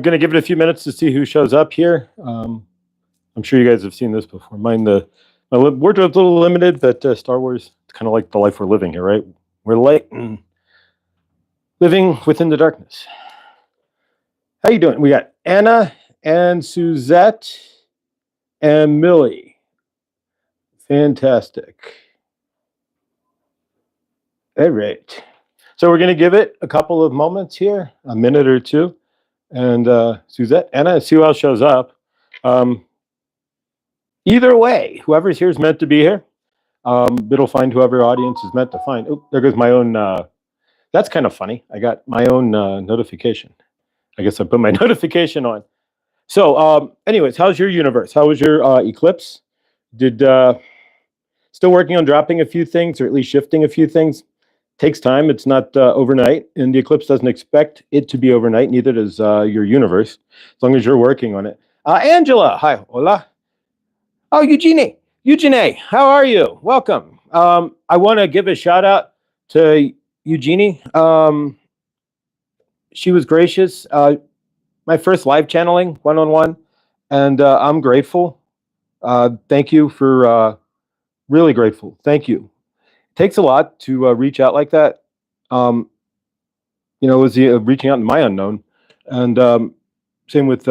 going to give it a few minutes to see who shows up here. I'm sure you guys have seen this before. My wardrobe's a little limited, but Star Wars is kind of like the life we're living here, right? We're light and living within the darkness. How you doing? We got Anna and Suzette and Millie. Fantastic. All right. So we're going to give it a couple of moments here, a minute or two. And Suzette, Anna, see who else shows up. Either way, whoever's here is meant to be here. It'll find whoever audience is meant to find. Oh, there goes my own. That's kind of funny. I got my own notification. I guess I put my notification on. So anyways, how's your universe? How was your eclipse? Still working on dropping a few things, or at least shifting a few things. Takes time. It's not overnight, and the eclipse doesn't expect it to be overnight. Neither does your universe, as long as you're working on it. Angela, hi, hola. Oh, Eugenie, how are you? Welcome. I want to give a shout out to Eugenie. She was gracious. My first live channeling, one-on-one, and I'm grateful. Thank you for, really grateful. Thank you. It takes a lot to reach out like that. You know, it was reaching out to my unknown, and same with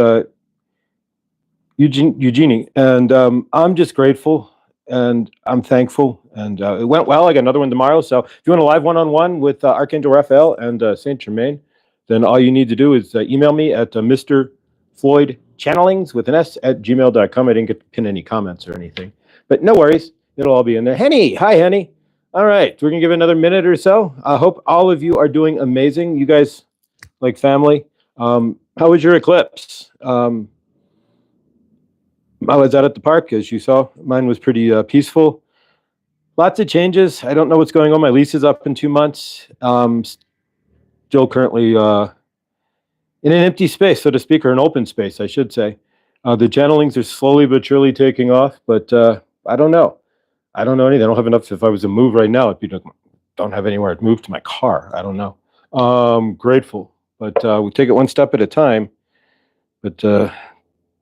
Eugenie, and I'm just grateful, and I'm thankful, and it went well. I got another one tomorrow, so if you want a live one-on-one with Archangel Raphael and Saint Germain, then all you need to do is email me at Mr. Floyd Channelings with an S at gmail.com. I didn't get to pin any comments or anything, but no worries. It'll all be in there. Henny, hi, Henny. All right, we're going to give it another minute or so. I hope all of you are doing amazing. You guys like family. How was your eclipse? I was out at the park, as you saw. Mine was pretty peaceful. Lots of changes. I don't know what's going on. My lease is up in 2 months. Still currently in an empty space, so to speak, or an open space, I should say. The channelings are slowly but surely taking off, but I don't know. I don't know anything. I don't have enough. If I was to move right now, it'd be don't have anywhere to move to my car. I don't know. Grateful, but we take it one step at a time. But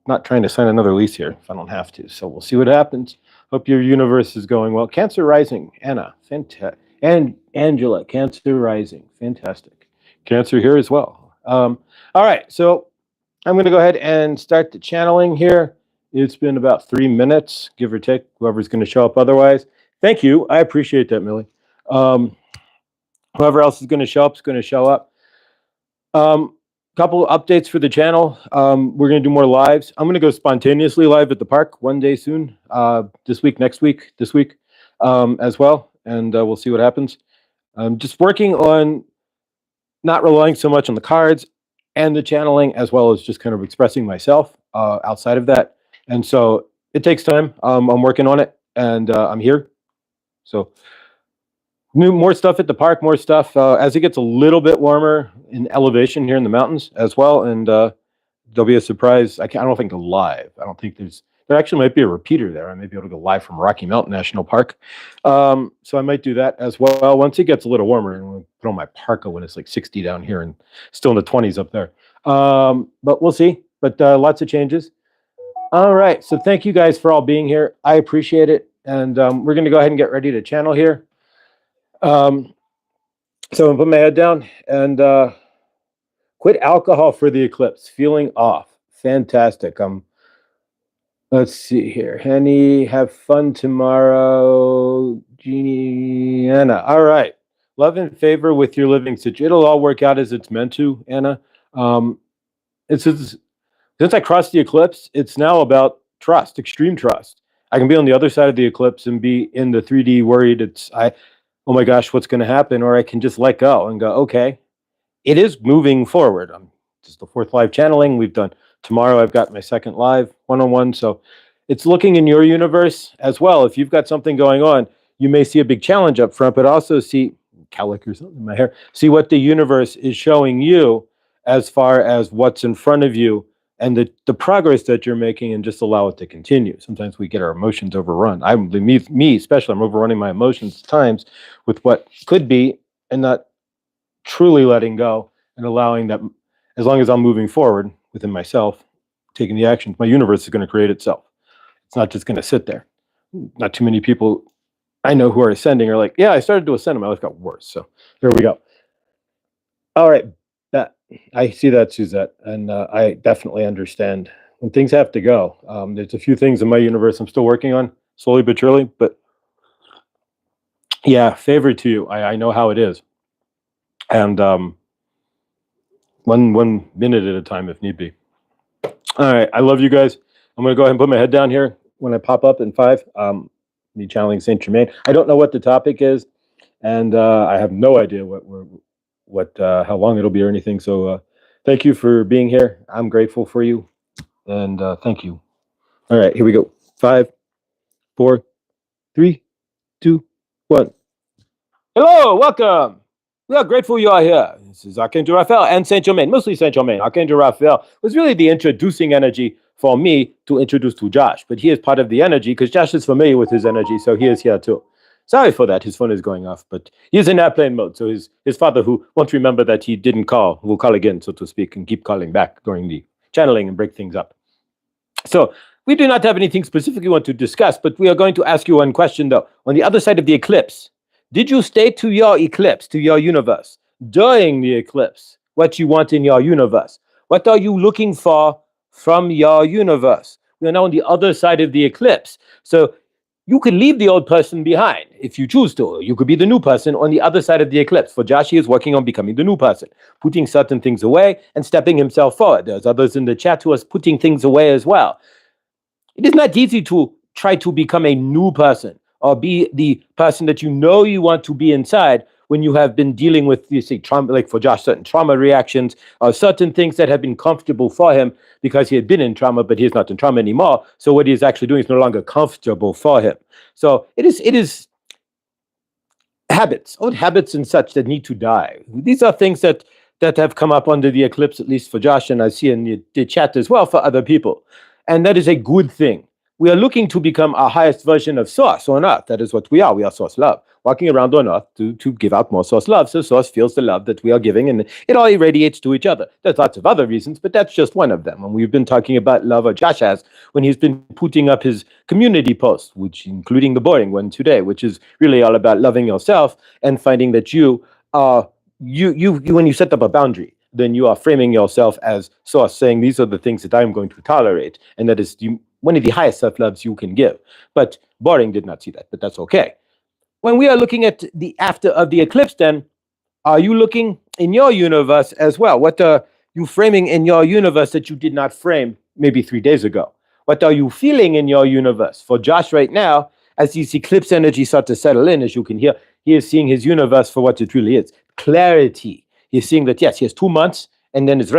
not trying to sign another lease here if I don't have to. So we'll see what happens. Hope your universe is going well. Cancer rising, Anna, fantastic. And Angela, Cancer rising, fantastic. Cancer here as well. All right, so I'm going to go ahead and start the channeling here. It's been about 3 minutes, give or take, whoever's going to show up otherwise. Thank you. I appreciate that, Millie. Whoever else is going to show up is going to show up. Couple of updates for the channel. We're going to do more lives. I'm going to go spontaneously live at the park one day soon, this week, next week, this week as well, and we'll see what happens. I'm just working on not relying so much on the cards and the channeling, as well as just kind of expressing myself outside of that. And so it takes time. I'm working on it, and I'm here. So more stuff at the park, more stuff as it gets a little bit warmer in elevation here in the mountains as well. And there'll be a surprise. I don't think go live. I don't think there actually might be a repeater there. I may be able to go live from Rocky Mountain National Park. So I might do that as well once it gets a little warmer, and we'll put on my parka when it's like 60 down here and still in the 20s up there. But we'll see. But lots of changes. All right. So thank you guys for all being here. I appreciate it. And we're going to go ahead and get ready to channel here. So I'm put my head down and quit alcohol for the eclipse. Feeling off. Fantastic. Let's see here. Henny, have fun tomorrow. Jeannie, Anna. All right. Love and favor with your living situation. It'll all work out as it's meant to, Anna. Since I crossed the eclipse, it's now about trust, extreme trust. I can be on the other side of the eclipse and be in the 3D worried. Oh my gosh, what's going to happen? Or I can just let go and go, okay, it is moving forward. This is the 4th live channeling we've done. Tomorrow I've got my 2nd live one-on-one. So it's looking in your universe as well. If you've got something going on, you may see a big challenge up front, but also see cowlick or something in my hair. See what the universe is showing you as far as what's in front of you and the progress that you're making, and just allow it to continue. Sometimes we get our emotions overrun. Me especially, I'm overrunning my emotions at times with what could be, and not truly letting go and allowing that, as long as I'm moving forward, within myself, taking the actions, my universe is going to create itself. It's not just going to sit there. Not too many people I know who are ascending are like, yeah, I started to ascend and my life got worse. So here we go. All right. That I see that, Suzette, and I definitely understand when things have to go. There's a few things in my universe I'm still working on, slowly but surely. But yeah, favor to you. I know how it is, and one minute at a time if need be. All right, I love you guys. I'm gonna go ahead and put my head down here when I pop up in 5. Me channeling Saint Germain. I don't know what the topic is, and I have no idea how long it'll be or anything. So thank you for being here. I'm grateful for you, and thank you. All right, here we go. 5, 4, 3, 2, 1. Hello, welcome. We are grateful you are here. This is Archangel Raphael and Saint Germain, mostly Saint Germain. Archangel Raphael was really the introducing energy for me to introduce to Josh, but he is part of the energy because Josh is familiar with his energy, so he is here too. Sorry for that. His phone is going off, but he's in airplane mode. So his father, who won't remember that he didn't call, will call again, so to speak, and keep calling back during the channeling and break things up. So we do not have anything specific we want to discuss, but we are going to ask you one question, though. On the other side of the eclipse, did you state to your eclipse, to your universe, during the eclipse, what you want in your universe? What are you looking for from your universe? We are now on the other side of the eclipse. So you could leave the old person behind if you choose to. You could be the new person on the other side of the eclipse. For Josh, he is working on becoming the new person, putting certain things away and stepping himself forward. There's others in the chat who are putting things away as well. It is not easy to try to become a new person or be the person that you know you want to be inside when you have been dealing with, you see, trauma, like for Josh, certain trauma reactions or certain things that have been comfortable for him because he had been in trauma, but he's not in trauma anymore. So what he's actually doing is no longer comfortable for him. So it is habits, old habits and such that need to die. These are things that have come up under the eclipse, at least for Josh, and I see in the chat as well for other people. And that is a good thing. We are looking to become our highest version of Source on Earth. That is what we are. We are Source Love. Walking around on Earth to give out more Source Love, so Source feels the love that we are giving, and it all irradiates to each other. There's lots of other reasons, but that's just one of them. And we've been talking about love, or Josh has, when he's been putting up his community posts, which including the boring one today, which is really all about loving yourself and finding that you are, when you set up a boundary, then you are framing yourself as Source, saying these are the things that I'm going to tolerate, and that is one of the highest self-loves you can give. But boring did not see that, but that's okay. When we are looking at the after of the eclipse, then, are you looking in your universe as well? What are you framing in your universe that you did not frame maybe 3 days ago? What are you feeling in your universe? For Josh right now, as these eclipse energies start to settle in, as you can hear, he is seeing his universe for what it really is. Clarity. He's seeing that, yes, he has 2 months, and then his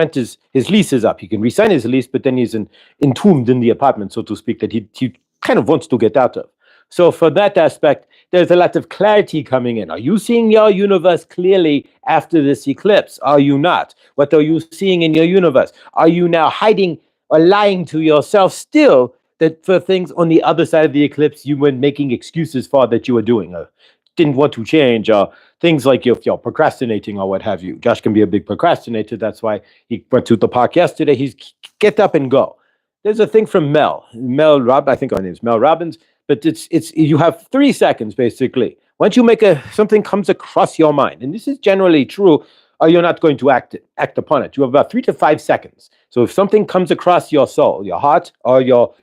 lease is up. He can resign his lease, but then he's entombed in the apartment, so to speak, that he kind of wants to get out of. So for that aspect, there's a lot of clarity coming in. Are you seeing your universe clearly after this eclipse? Are you not? What are you seeing in your universe? Are you now hiding or lying to yourself still that for things on the other side of the eclipse you were making excuses for that you were doing or didn't want to change, or things like if you're procrastinating or what have you? Josh can be a big procrastinator. That's why he went to the park yesterday. He's get up and go. There's a thing from Mel Robb. I think her name is Mel Robbins. But it's you have 3 seconds basically. Once you make something comes across your mind, and this is generally true, or you're not going to act upon it. You have about 3 to 5 seconds. So if something comes across your soul, your heart, or your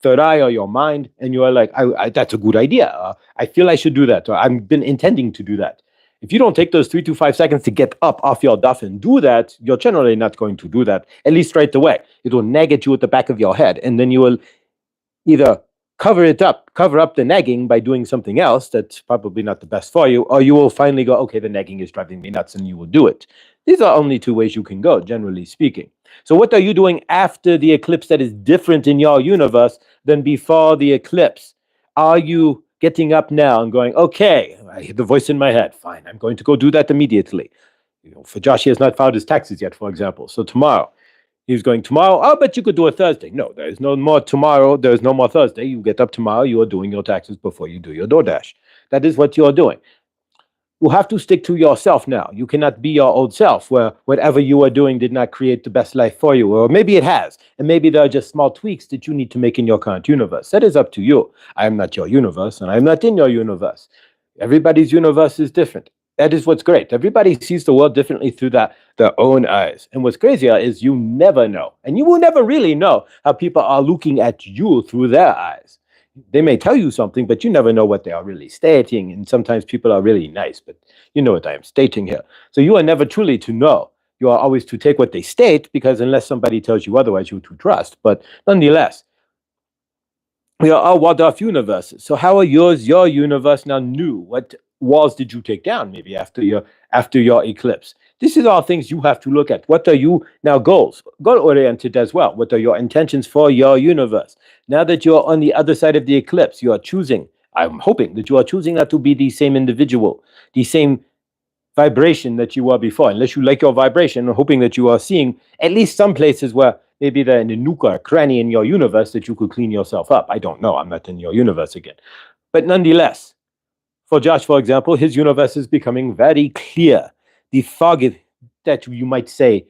third eye, or your mind, and you are like, that's a good idea. I feel I should do that, or I've been intending to do that. If you don't take those 3 to 5 seconds to get up off your duff and do that, you're generally not going to do that, at least right away. It will nag at you at the back of your head, and then you will either cover up the nagging by doing something else that's probably not the best for you, or you will finally go, okay, the nagging is driving me nuts, and you will do it. These are only 2 ways you can go, generally speaking. So what are you doing after the eclipse that is different in your universe than before the eclipse? Are you getting up now and going, okay, I hear the voice in my head, fine, I'm going to go do that immediately. For Josh, he has not filed his taxes yet, for example. So tomorrow, he's going tomorrow. Oh, but you could do it Thursday. No, there is no more tomorrow. There is no more Thursday. You get up tomorrow. You are doing your taxes before you do your DoorDash. That is what you are doing. You have to stick to yourself now. You cannot be your old self, where whatever you are doing did not create the best life for you. Or maybe it has, and maybe there are just small tweaks that you need to make in your current universe. That is up to you. I am not your universe, and I am not in your universe. Everybody's universe is different. That is what's great. Everybody sees the world differently through their own eyes. And what's crazier is you never know, and you will never really know how people are looking at you through their eyes. They may tell you something, but you never know what they are really stating. And sometimes people are really nice, but you know what I am stating here. So you are never truly to know. You are always to take what they state, because unless somebody tells you otherwise, you're to trust. But nonetheless, we are all walled-off universes. So how are your universe now new? What walls did you take down maybe after your eclipse? This is all things you have to look at. What are you now goal-oriented as well? What are your intentions for your universe? Now that you're on the other side of the eclipse, you are choosing, I'm hoping that you are choosing not to be the same individual, the same vibration that you were before, unless you like your vibration. I'm hoping that you are seeing at least some places where maybe they're in a nook or a cranny in your universe that you could clean yourself up. I don't know. I'm not in your universe again. But nonetheless, for Josh, for example, his universe is becoming very clear. The fog that you might say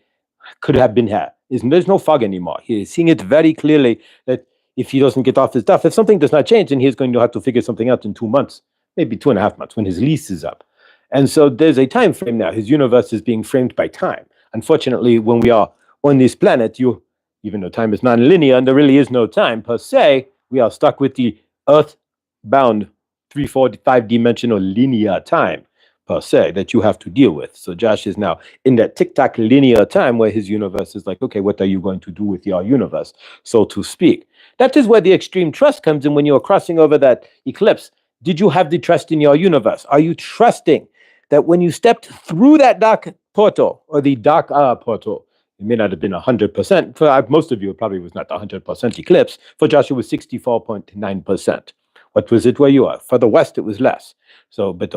could have been here there's no fog anymore. He is seeing it very clearly that if he doesn't get off his stuff, if something does not change, then he's going to have to figure something out in 2 months, maybe 2.5 months, when his lease is up. And so there's a time frame now. His universe is being framed by time. Unfortunately, when we are on this planet, even though time is non-linear and there really is no time per se, we are stuck with the earth-bound 3, 4, 5-dimensional linear time per se that you have to deal with. So Josh is now in that tic-tac linear time where his universe is like, okay, what are you going to do with your universe, so to speak? That is where the extreme trust comes in when you are crossing over that eclipse. Did you have the trust in your universe? Are you trusting that when you stepped through that dark portal, or the dark portal, it may not have been 100%. For most of you, it probably was not 100% eclipse. For Josh, it was 64.9%. What was it where you are? For the West, it was less. So, but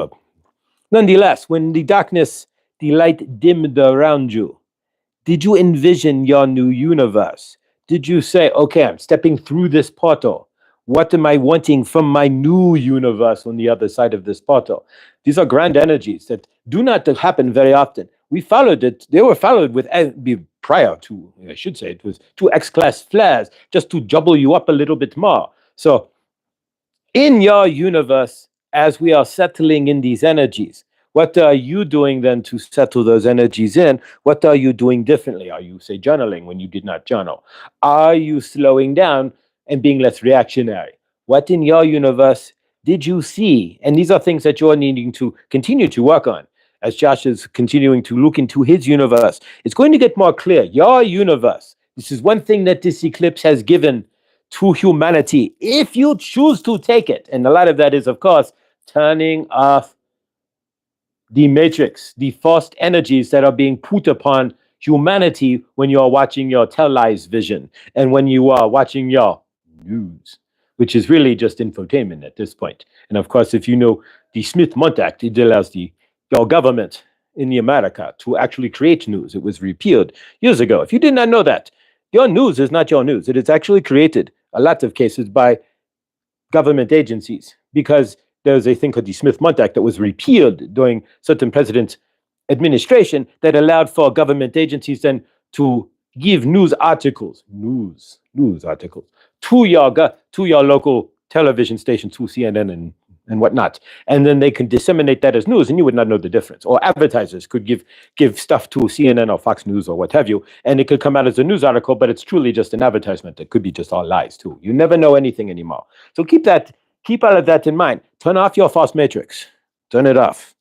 nonetheless, when the darkness, the light dimmed around you, did you envision your new universe? Did you say, okay, I'm stepping through this portal. What am I wanting from my new universe on the other side of this portal? These are grand energies that do not happen very often. We followed it. They were followed with, prior to, I should say, it was 2 X-class flares, just to jumble you up a little bit more. So in your universe, as we are settling in these energies, what are you doing then to settle those energies in? What are you doing differently? Are you, say, journaling when you did not journal? Are you slowing down and being less reactionary? What in your universe did you see? And these are things that you're needing to continue to work on. As Josh is continuing to look into his universe, it's going to get more clear. Your universe, this is one thing that this eclipse has given to humanity, if you choose to take it. And a lot of that is, of course, turning off the matrix, the forced energies that are being put upon humanity when you are watching your televised vision and when you are watching your news, which is really just infotainment at this point. And of course, if you know the Smith-Mundt Act, it allows your government in the America to actually create news. It was repealed years ago. If you did not know that, your news is not your news. It is actually created, a lot of cases, by government agencies, because there's a thing called the Smith-Mundt Act that was repealed during certain presidents' administration that allowed for government agencies then to give news articles to your local television station, to CNN and whatnot, and then they can disseminate that as news, and you would not know the difference. Or advertisers could give stuff to CNN or Fox News or what have you, and it could come out as a news article, but it's truly just an advertisement. It could be just all lies too. You never know anything anymore. So keep all of that in mind. Turn off your false matrix. Turn it off.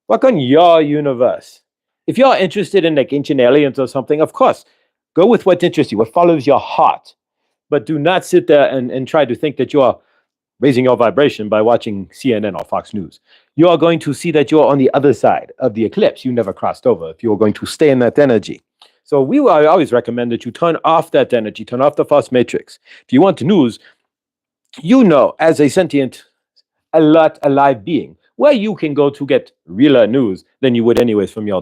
Work on your universe. If you're interested in like ancient aliens or something, of course, go with what interests you, what follows your heart. But do not sit there and try to think that you are raising your vibration by watching CNN or Fox News. You are going to see that you're on the other side of the eclipse. You never crossed over if you're going to stay in that energy. So I always recommend that you turn off that energy, turn off the false matrix. If you want news, you know, as a sentient, alive being, where you can go to get realer news than you would anyways from your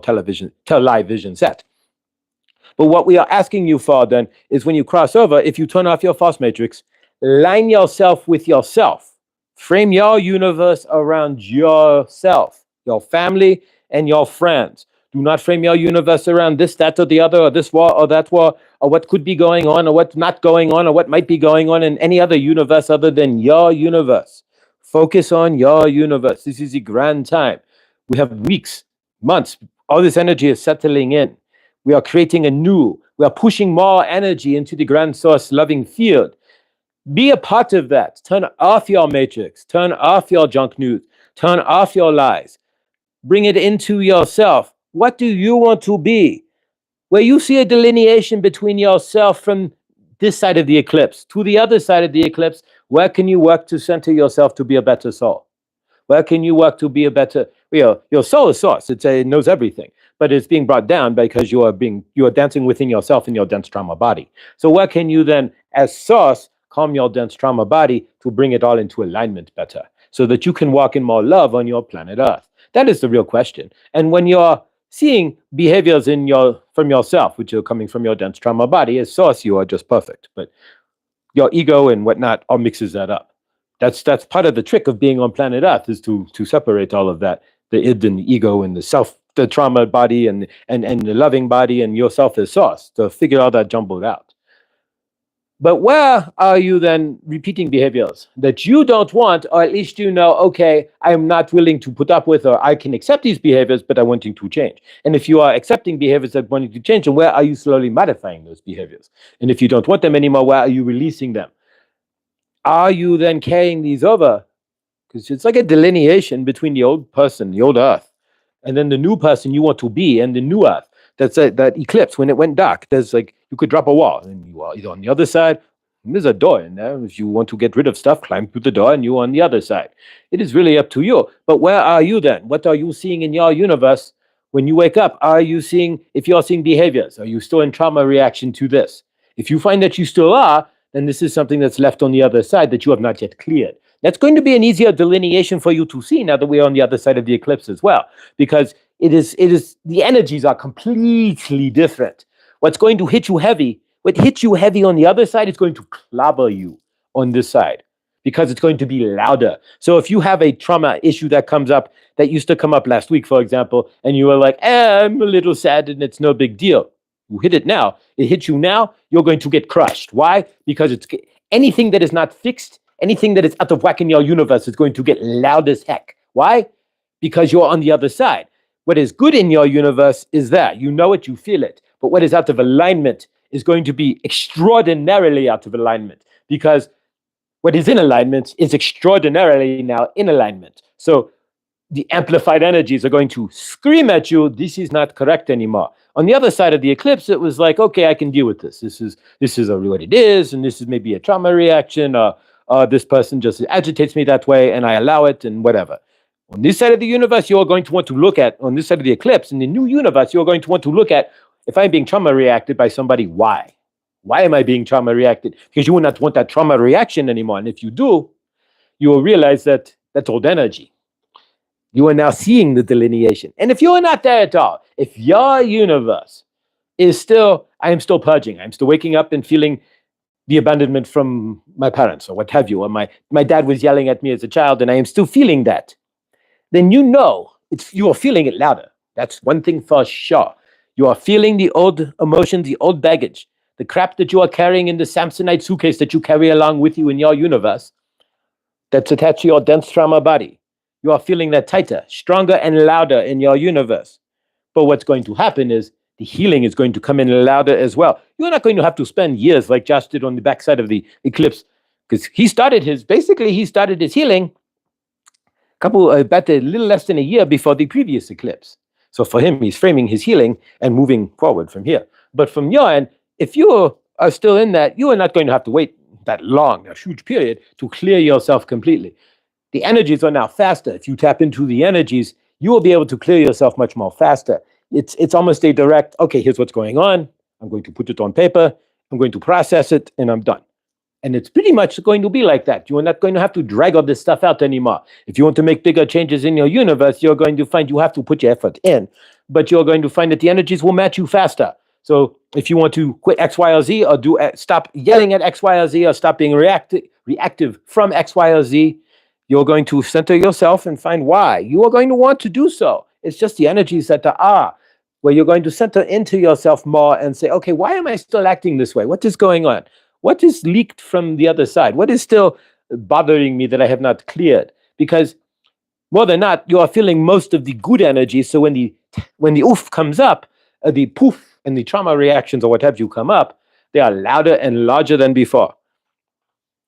live vision set. But what we are asking you for then is when you cross over, if you turn off your false matrix, line yourself with yourself. Frame your universe around yourself. your family, and your friends. Do not frame your universe around this, that, or the other, or this war, or that war, or what could be going on, or what's not going on, or what might be going on in any other universe other than your universe. Focus on your universe. This is a grand time. We have weeks, months. All this energy is settling in. We are creating we are pushing more energy into the grand source loving field. Be a part of that. Turn off your matrix. Turn off your junk news. Turn off your lies. Bring it into yourself. What do you want to be? Where you see a delineation between yourself from this side of the eclipse to the other side of the eclipse, where can you work to center yourself to be a better soul? Where can you work to be a better, your soul is source. It knows everything, but it's being brought down because you are dancing within yourself in your dense trauma body. So where can you then, as source, calm your dense trauma body to bring it all into alignment better so that you can walk in more love on your planet Earth? That is the real question. And when you're seeing behaviors from yourself, which are coming from your dense trauma body, as source, you are just perfect. But your ego and whatnot all mixes that up. That's part of the trick of being on planet Earth, is to separate all of that, the id and the ego and the self, the trauma body and the loving body and yourself as source, to figure all that jumbled out. But where are you then repeating behaviors that you don't want, or at least you know, okay, I'm not willing to put up with, or I can accept these behaviors, but I'm wanting to change. And if you are accepting behaviors that wanting to change, then where are you slowly modifying those behaviors? And if you don't want them anymore, where are you releasing them? Are you then carrying these over? Because it's like a delineation between the old person, the old Earth, and then the new person you want to be, and the new Earth. That's that eclipse. When it went dark, there's like, you could drop a wall, and you are either on the other side, and there's a door in there. If you want to get rid of stuff, climb through the door, and you're on the other side. It is really up to you. But where are you then? What are you seeing in your universe when you wake up? If you're seeing behaviors, are you still in trauma reaction to this? If you find that you still are, then this is something that's left on the other side that you have not yet cleared. That's going to be an easier delineation for you to see now that we're on the other side of the eclipse as well, because it is the energies are completely different. What's going to hit you heavy, what hits you heavy on the other side is going to clobber you on this side, because it's going to be louder. So if you have a trauma issue that comes up, that used to come up last week, for example, and you were like, I'm a little sad and it's no big deal. You hit it now. It hits you now, you're going to get crushed. Why? Because it's anything that is not fixed, anything that is out of whack in your universe is going to get loud as heck. Why? Because you're on the other side. What is good in your universe is there. You know it, you feel it. But what is out of alignment is going to be extraordinarily out of alignment, because what is in alignment is extraordinarily now in alignment. So the amplified energies are going to scream at you, this is not correct anymore. On the other side of the eclipse, it was like, okay, I can deal with this. This is what it is, and this is maybe a trauma reaction, or this person just agitates me that way, and I allow it, and whatever. On this side of the universe, you're going to want to look at, on this side of the eclipse, in the new universe, you're going to want to look at, if I'm being trauma reacted by somebody, why? Why am I being trauma reacted? Because you will not want that trauma reaction anymore. And if you do, you will realize that that's old energy. You are now seeing the delineation. And if you are not there at all, if your universe is still, I am still purging, I'm still waking up and feeling the abandonment from my parents or what have you, or my dad was yelling at me as a child and I am still feeling that, then you know you are feeling it louder. That's one thing for sure. You are feeling the old emotions, the old baggage, the crap that you are carrying in the Samsonite suitcase that you carry along with you in your universe that's attached to your dense trauma body. You are feeling that tighter, stronger, and louder in your universe. But what's going to happen is the healing is going to come in louder as well. You're not going to have to spend years like Josh did on the backside of the eclipse, because he started his healing about a little less than a year before the previous eclipse. So for him, he's framing his healing and moving forward from here. But from your end, if you are still in that, you are not going to have to wait that long, a huge period, to clear yourself completely. The energies are now faster. If you tap into the energies, you will be able to clear yourself much more faster. It's almost a direct, okay, here's what's going on. I'm going to put it on paper. I'm going to process it, and I'm done. And it's pretty much going to be like that. You are not going to have to drag all this stuff out anymore. If you want to make bigger changes in your universe, you're going to find you have to put your effort in, but you're going to find that the energies will match you faster. So if you want to quit X, Y, or Z, or stop yelling at X, Y, or Z, or stop being reactive from X, Y, or Z, You're going to center yourself and find why. You are going to want to do so. It's just the energies that are, where you're going to center into yourself more and say, okay, why am I still acting this way? What is going on? What is leaked from the other side? What is still bothering me that I have not cleared? Because more than not, you are feeling most of the good energy. So when the oof comes up, the poof and the trauma reactions or what have you come up, they are louder and larger than before.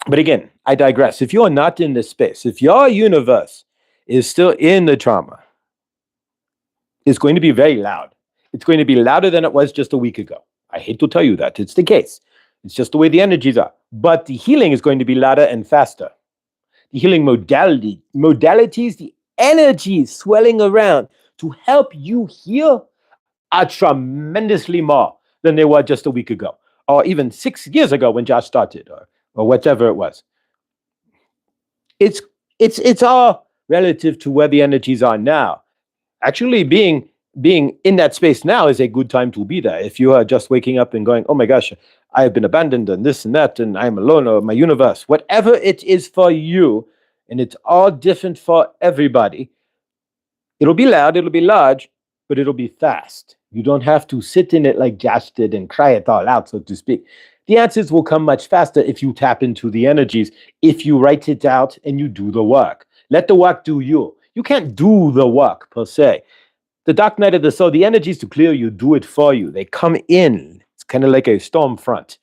But again, I digress. If you're not in this space, if your universe is still in the trauma, it's going to be very loud. It's going to be louder than it was just a week ago. I hate to tell you that. It's the case. It's just the way the energies are. But the healing is going to be louder and faster. The healing modalities, the energies swelling around to help you heal are tremendously more than they were just a week ago, or even 6 years ago when Josh started, or whatever it was. It's all relative to where the energies are now. Actually, being in that space now is a good time to be there. If you are just waking up and going, oh my gosh, I have been abandoned and this and that, and I'm alone, or my universe, whatever it is for you, and it's all different for everybody. It'll be loud, it'll be large, but it'll be fast. You don't have to sit in it like Josh did and cry it all out, so to speak. The answers will come much faster if you tap into the energies, if you write it out and you do the work. Let the work do you. You can't do the work per se. The dark night of the soul, the energies to clear you do it for you. They come in. It's kind of like a storm front.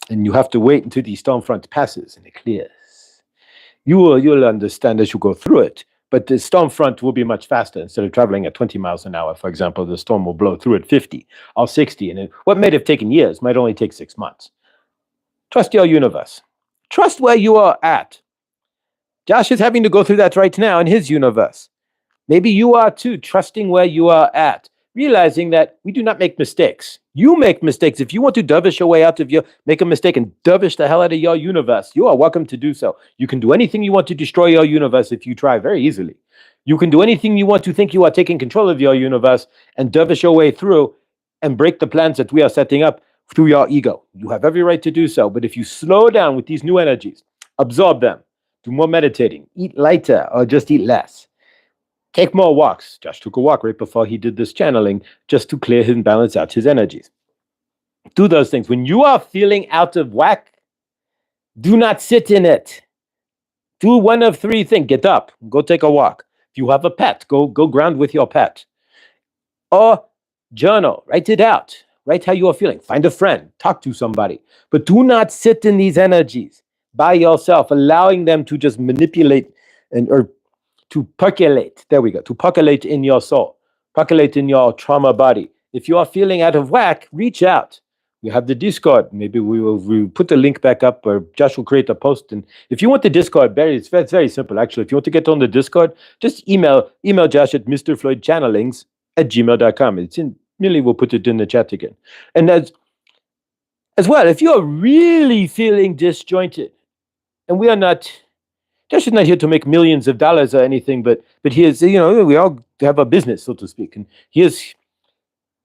And you have to wait until the storm front passes and it clears. You'll understand as you go through it. But the storm front will be much faster. Instead of traveling at 20 miles an hour, for example, the storm will blow through at 50 or 60. And what might have taken years might only take 6 months. Trust your universe. Trust where you are at. Josh is having to go through that right now in his universe. Maybe you are too, trusting where you are at, realizing that we do not make mistakes. You make mistakes. If you want to dervish your way out of make a mistake and dervish the hell out of your universe, you are welcome to do so. You can do anything you want to destroy your universe if you try very easily. You can do anything you want to think you are taking control of your universe and dervish your way through and break the plans that we are setting up through your ego. You have every right to do so. But if you slow down with these new energies, absorb them, do more meditating, eat lighter or just eat less. Take more walks. Josh took a walk right before he did this channeling just to clear and balance out his energies. Do those things. When you are feeling out of whack, do not sit in it. Do one of 3 things. Get up. Go take a walk. If you have a pet, go ground with your pet. Or journal. Write it out. Write how you are feeling. Find a friend. Talk to somebody. But do not sit in these energies by yourself, allowing them to just manipulate or to percolate. There we go. To percolate in your soul, percolate in your trauma body. If you are feeling out of whack, reach out. We have the Discord. Maybe we'll put the link back up, or Josh will create a post. And if you want the Discord, it's very simple, actually. If you want to get on the Discord, just email Josh at mrfloydchannelings@gmail.com. It's in, Millie will put it in the chat again. And as well, if you are really feeling disjointed, and we are not, Josh is not here to make millions of dollars or anything, but he is, we all have a business, so to speak. And he is,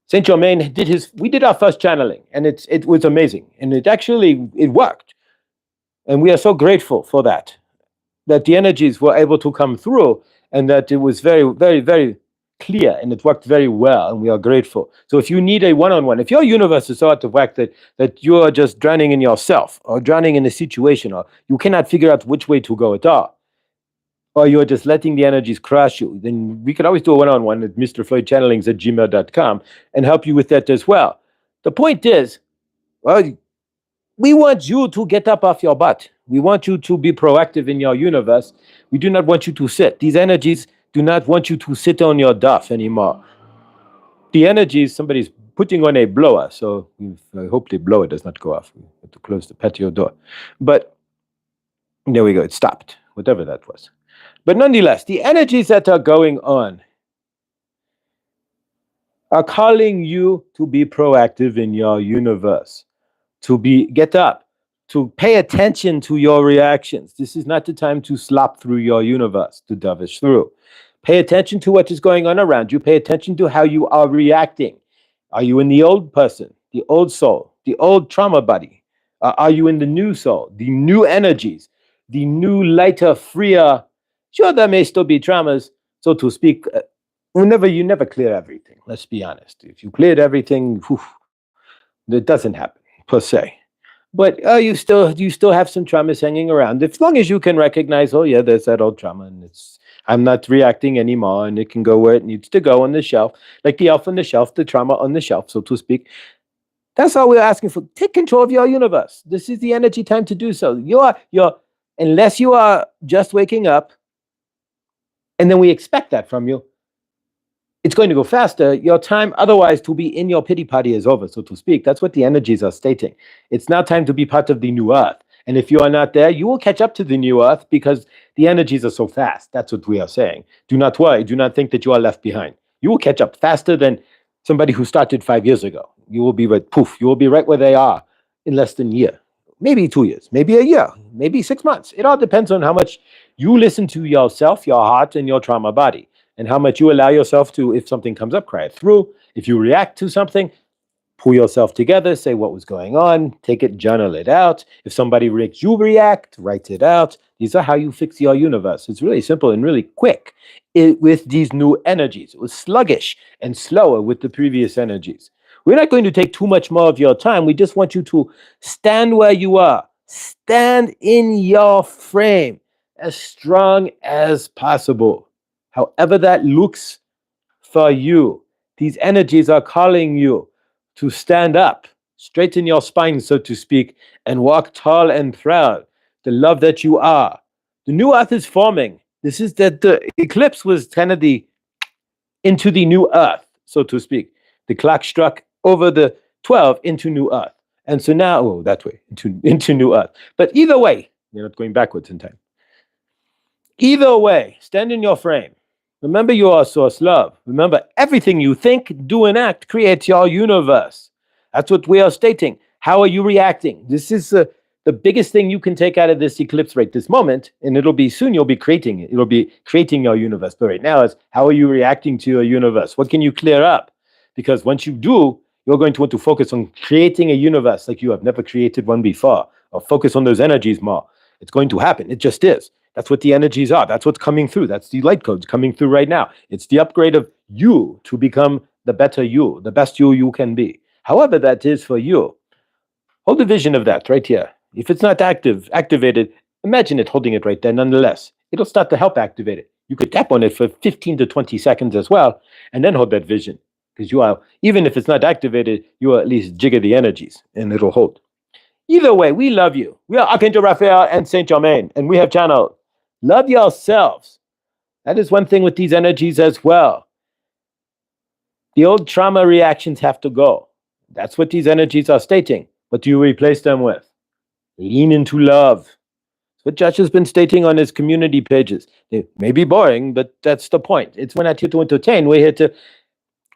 Saint Germain we did our first channeling, and it was amazing. And it worked. And we are so grateful for that the energies were able to come through, and that it was very, very, very clear, and it worked very well, and we are grateful. So if you need a one-on-one, if your universe is so out of whack that you are just drowning in yourself, or drowning in a situation, or you cannot figure out which way to go at all, or you're just letting the energies crush you, then we can always do a one-on-one at mrfloydchannelings@gmail.com and help you with that as well. The point is, we want you to get up off your butt. We want you to be proactive in your universe. We do not want you to sit. These energies do not want you to sit on your duff anymore. The energies, somebody's putting on a blower, so I hope the blower does not go off. We have to close the patio door. But there we go, it stopped, whatever that was. But nonetheless, the energies that are going on are calling you to be proactive in your universe, to get up, to pay attention to your reactions. This is not the time to slop through your universe, to dovish through. Pay attention to what is going on around you. Pay attention to how you are reacting. Are you in the old person, the old soul, the old trauma body? Are you in the new soul, the new energies, the new, lighter, freer Sure, there may still be traumas, so to speak. You never clear everything. Let's be honest. If you cleared everything, it doesn't happen per se. But you still have some traumas hanging around. As long as you can recognize, oh yeah, there's that old trauma, and I'm not reacting anymore, and it can go where it needs to go on the shelf, like the elf on the shelf, the trauma on the shelf, so to speak. That's all we're asking for. Take control of your universe. This is the energy time to do so. Unless you are just waking up, and then we expect that from you, it's going to go faster. Your time otherwise to be in your pity party is over, so to speak. That's what the energies are stating. It's now time to be part of the new earth. And if you are not there, you will catch up to the new earth because the energies are so fast. That's what we are saying. Do not worry. Do not think that you are left behind. You will catch up faster than somebody who started 5 years ago. You will be you will be right where they are in less than a year. Maybe 2 years, maybe a year, maybe 6 months. It all depends on how much you listen to yourself, your heart, and your trauma body, and how much you allow yourself to, if something comes up, cry it through. If you react to something, pull yourself together, say what was going on, take it, journal it out. If somebody makes you react, write it out. These are how you fix your universe. It's really simple and really quick with these new energies. It was sluggish and slower with the previous energies. We're not going to take too much more of your time. We just want you to stand where you are. Stand in your frame as strong as possible. However that looks for you. These energies are calling you to stand up, straighten your spine, so to speak, and walk tall and proud. The love that you are. The new earth is forming. This is that the eclipse was kind of into the new earth, so to speak. The clock struck over the 12 into new earth. And so now, that way, into new earth. But either way, you're not going backwards in time. Either way, stand in your frame. Remember, you are source love. Remember, everything you think, do, and act creates your universe. That's what we are stating. How are you reacting? This is the biggest thing you can take out of this eclipse right this moment, and it'll be soon you'll be creating it. It'll be creating your universe. But right now, is how are you reacting to your universe? What can you clear up? Because once you do, you're going to want to focus on creating a universe like you have never created one before, or focus on those energies more. It's going to happen. It just is. That's what the energies are. That's what's coming through. That's the light codes coming through right now. It's the upgrade of you to become the better you, the best you can be. However that is for you. Hold the vision of that right here. If it's not activated, imagine it holding it right there nonetheless. It'll start to help activate it. You could tap on it for 15 to 20 seconds as well, and then hold that vision. Because you are, even if it's not activated, you will at least jigger the energies, and it'll hold. Either way, we love you. We are Archangel Raphael and Saint Germain, and we have channeled. Love yourselves. That is one thing with these energies as well. The old trauma reactions have to go. That's what these energies are stating. What do you replace them with? Lean into love. That's what Josh has been stating on his community pages. They may be boring, but that's the point. We're not here to entertain. We're here to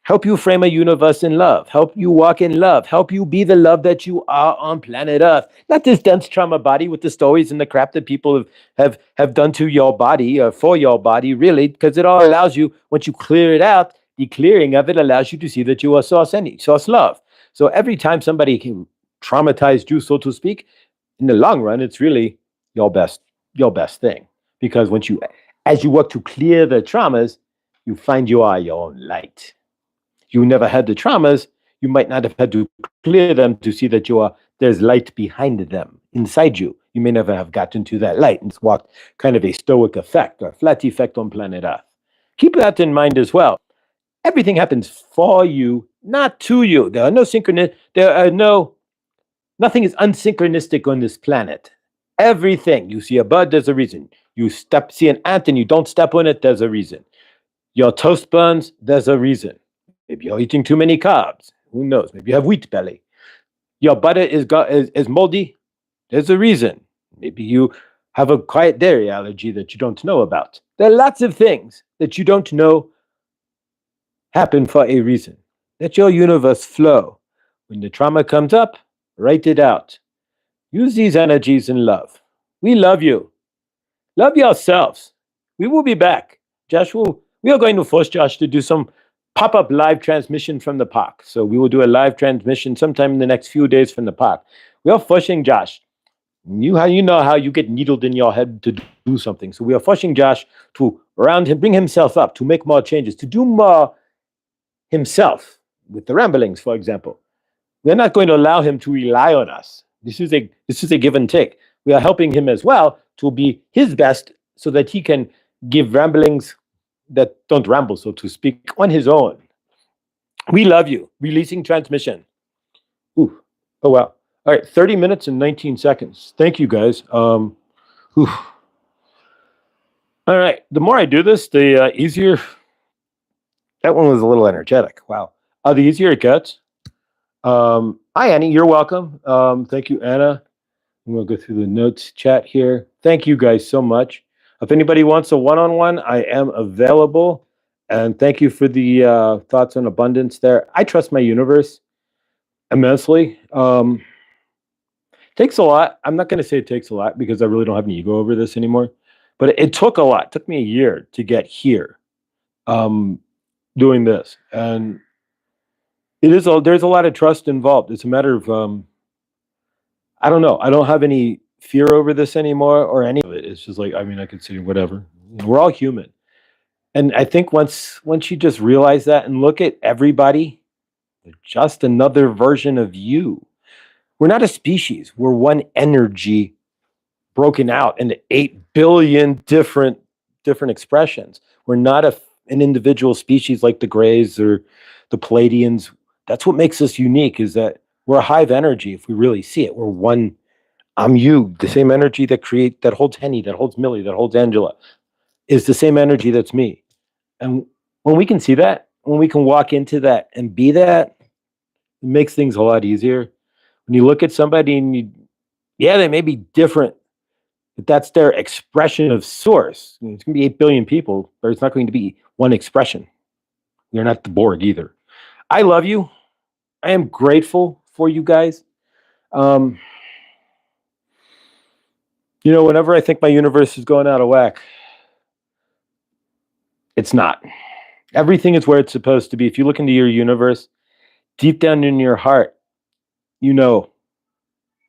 help you frame a universe in love, help you walk in love, help you be the love that you are on planet Earth. Not this dense trauma body with the stories and the crap that people have done to your body or for your body, really, because it all allows you, once you clear it out, the clearing of it allows you to see that you are source love. So every time somebody can traumatize you, so to speak, in the long run, it's really your best thing. Because as you work to clear the traumas, you find you are your own light. You never had the traumas, you might not have had to clear them to see that there's light behind them, inside you. You may never have gotten to that light and walked kind of a stoic effect or flat effect on planet Earth. Keep that in mind as well. Everything happens for you, not to you. Nothing is unsynchronistic on this planet. Everything. You see a bud, there's a reason. You see an ant and you don't step on it, there's a reason. Your toast burns, there's a reason. Maybe you're eating too many carbs. Who knows? Maybe you have wheat belly. Your butter is moldy. There's a reason. Maybe you have a quiet dairy allergy that you don't know about. There are lots of things that you don't know happen for a reason. Let your universe flow. When the trauma comes up, write it out. Use these energies in love. We love you. Love yourselves. We will be back. We are going to force Josh to do some pop-up live transmission from the park. So we will do a live transmission sometime in the next few days from the park. We are forcing Josh You know how you get needled in your head to do something. So we are forcing Josh to around him, bring himself up, to make more changes, to do more himself with the ramblings, for example. We're not going to allow him to rely on us. This is a give and take. We are helping him as well to be his best so that he can give ramblings that don't ramble, so to speak, on his own. We love you. Releasing transmission. Ooh. Oh wow. All right, 30 minutes and 19 seconds. Thank you guys. All right. The more I do this, the easier. That one was a little energetic. Wow. The easier it gets. Hi, Annie. You're welcome. Thank you, Anna. I'm going to go through the notes chat here. Thank you guys so much. If anybody wants a one-on-one, I am available. And thank you for the thoughts on abundance there. I trust my universe immensely. Takes a lot. I'm not going to say it takes a lot because I really don't have an ego over this anymore. But it took a lot. It took me a year to get here doing this. And there's a lot of trust involved. It's a matter of, I don't know. I don't have any fear over this anymore or any of it. It's just like, I mean, I could say whatever. We're all human. And I think once you just realize that and look at everybody, they're just another version of you. We're not a species. We're one energy broken out into 8 billion different expressions. We're not an individual species like the Greys or the Palladians. That's what makes us unique, is that we're a hive energy if we really see it. We're one. I'm you. The same energy that holds Henny, that holds Millie, that holds Angela, is the same energy that's me. And when we can see that, when we can walk into that and be that, it makes things a lot easier. When you look at somebody and they may be different, but that's their expression of source. It's going to be 8 billion people, but it's not going to be one expression. You're not the Borg either. I love you. I am grateful for you guys. Whenever I think my universe is going out of whack, it's not. Everything is where it's supposed to be. If you look into your universe, deep down in your heart, you know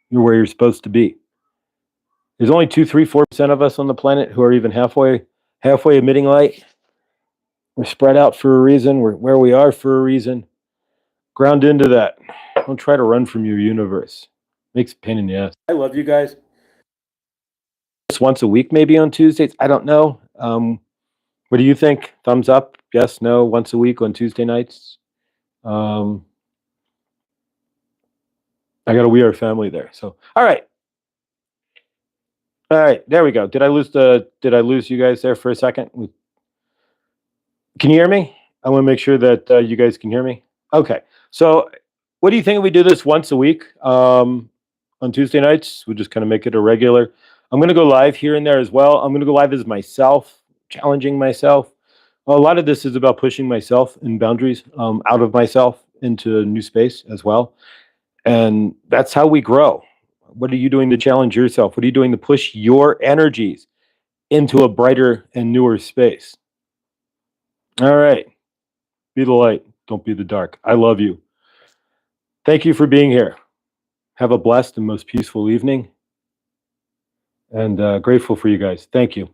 you're where you're supposed to be. There's only 2, 3, 4% of us on the planet who are even halfway emitting light. We're spread out for a reason. We're where we are for a reason. Ground into that. Don't try to run from your universe. Makes a pain in the ass. I love you guys. Just once a week, maybe on Tuesdays. I don't know. What do you think? Thumbs up? Yes, no? Once a week on Tuesday nights? I got a We Are family there. So, all right. There we go. Did I lose you guys there for a second? Can you hear me? I want to make sure that you guys can hear me. Okay. So, what do you think if we do this once a week on Tuesday nights? We'll just kind of make it a regular. I'm going to go live here and there as well. I'm going to go live as myself, challenging myself. A lot of this is about pushing myself and boundaries out of myself into a new space as well. And that's how we grow. What are you doing to challenge yourself? What are you doing to push your energies into a brighter and newer space? All right. Be the light. Don't be the dark. I love you. Thank you for being here. Have a blessed and most peaceful evening. And grateful for you guys. Thank you.